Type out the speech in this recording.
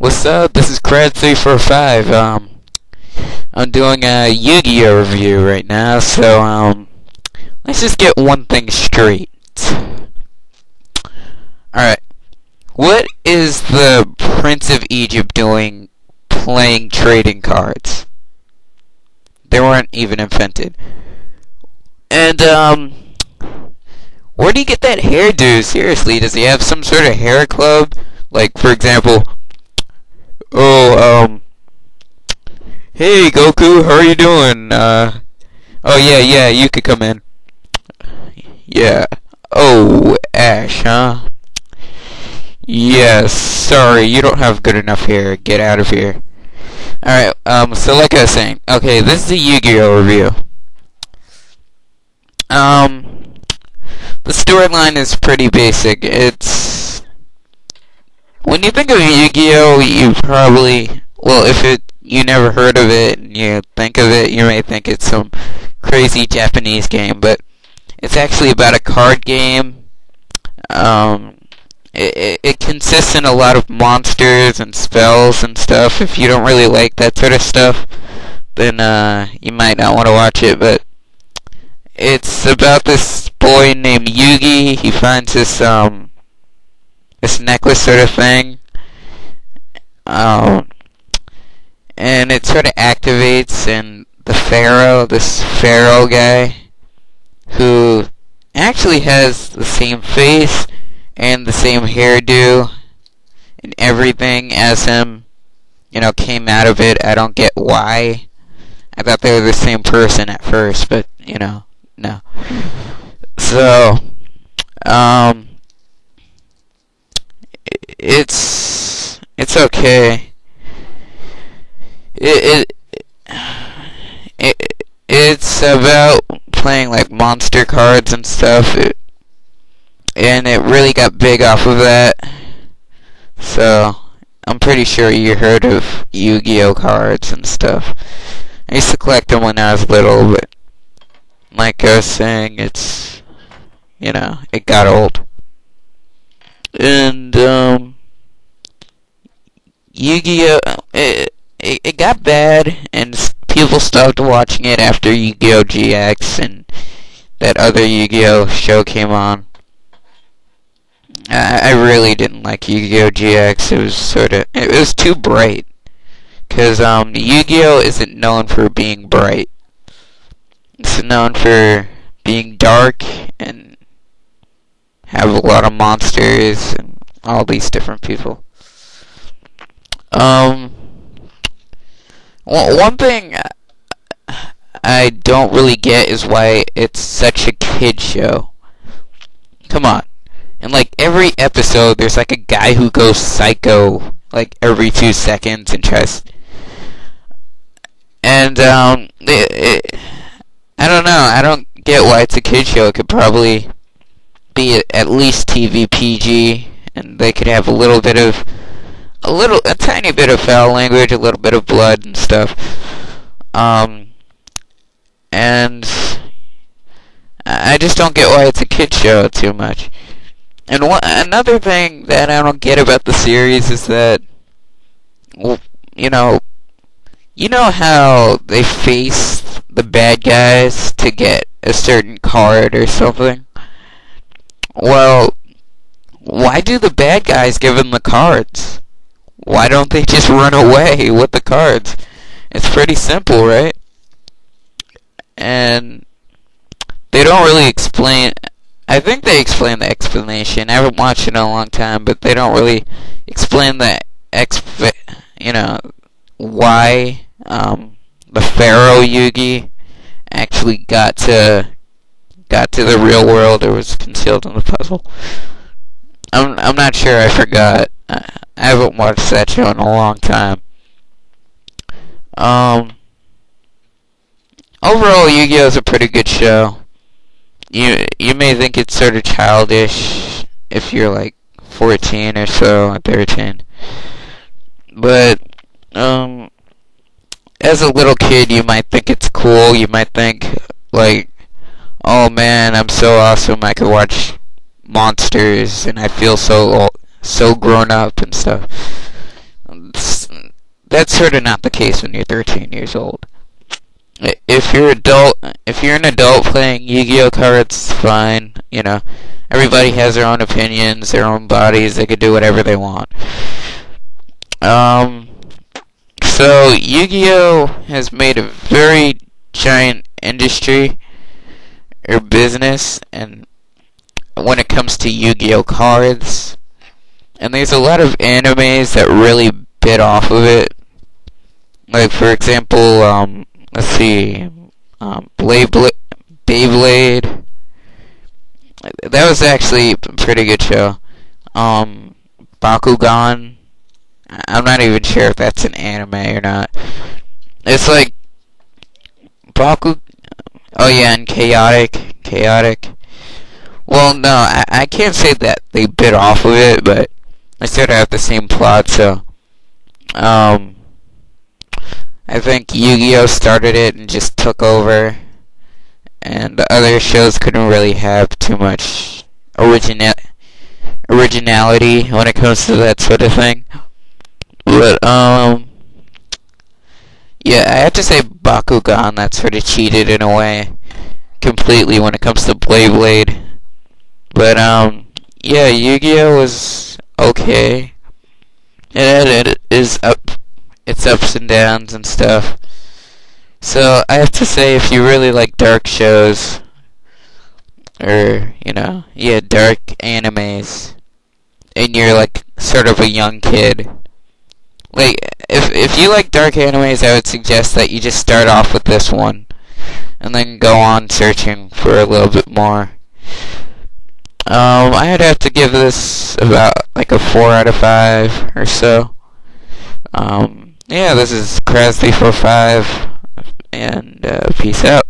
What's up? This is Crad345. I'm doing a Yu-Gi-Oh review right now, so let's just get one thing straight. Alright, what is the Prince of Egypt doing playing trading cards? They weren't even invented. And, where do you get that hairdo? Seriously, does he have some sort of hair club? Like, for example, hey Goku, how are you doing? Oh yeah, you could come in. Yeah. Oh, Ash, huh? Yes, sorry, you don't have good enough hair. Get out of here. Alright, so like I was saying, okay, this is a Yu-Gi-Oh review. The storyline is pretty basic. It's... When you think of Yu-Gi-Oh, you probably... Well, if you never heard of it, and you think of it, you may think it's some crazy Japanese game, but it's actually about a card game. It consists in a lot of monsters and spells and stuff. If you don't really like that sort of stuff, then you might not want to watch it, but it's about this boy named Yugi. He finds this necklace sort of thing, and it sort of activates, and this pharaoh guy, who actually has the same face and the same hairdo and everything as him, came out of it. I don't get why. I thought they were the same person at first, but, no. So, it's okay. It's about playing like monster cards and stuff, and it really got big off of that. So I'm pretty sure you heard of Yu-Gi-Oh cards and stuff. I used to collect them when I was little, but like I was saying, it's it got old. And Yu-Gi-Oh, it got bad, and people stopped watching it after Yu-Gi-Oh GX and that other Yu-Gi-Oh show came on. I really didn't like Yu-Gi-Oh GX. It was too bright. Because Yu-Gi-Oh isn't known for being bright. It's known for being dark and have a lot of monsters and all these different people. One thing I don't really get is why it's such a kid show. Come on. In like every episode, there's like a guy who goes psycho like every 2 seconds and tries. And I don't know. I don't get why it's a kid show. It could probably be at least TV PG, and they could have a tiny bit of foul language, a little bit of blood and stuff. And I just don't get why it's a kid show too much. And another thing that I don't get about the series is that, you know how they face the bad guys to get a certain card or something? Well, why do the bad guys give them the cards? Why don't they just run away with the cards? It's pretty simple, right? And they don't really explain. I think they explain the explanation. I haven't watched it in a long time, but they don't really explain why the Pharaoh Yugi actually got to the real world, or was concealed in the puzzle. I'm not sure. I forgot. I haven't watched that show in a long time. Overall, Yu-Gi-Oh is a pretty good show. You may think it's sort of childish if you're like 14 or so, or 13. But as a little kid, you might think it's cool. You might think like, oh man, I'm so awesome. I could watch monsters and I feel so grown up and stuff. that's sort of not the case when you're 13 years old. If you're an adult playing Yu-Gi-Oh cards, fine. You know, everybody has their own opinions, their own bodies. They could do whatever they want. So Yu-Gi-Oh has made a very giant industry or business, and when it comes to Yu-Gi-Oh cards, and there's a lot of animes that really bit off of it. Like, for example, let's see, Beyblade. That was actually a pretty good show. Bakugan. I'm not even sure if that's an anime or not. It's like Baku. Oh yeah, and Chaotic. Well, no, I can't say that they bit off of it, but they sort of have the same plot. So, I think Yu-Gi-Oh started it and just took over, and the other shows couldn't really have too much originality when it comes to that sort of thing. But yeah, I have to say Bakugan, that sort of cheated in a way completely when it comes to Beyblade. But yeah, Yu-Gi-Oh was okay. It is its ups and downs and stuff. So I have to say, if you really like dark shows, or dark animes, and you're like sort of a young kid, like if you like dark animes, I would suggest that you just start off with this one, and then go on searching for a little bit more. I'd have to give this about like a 4 out of 5 or so. Yeah, this is Kraz345, and peace out.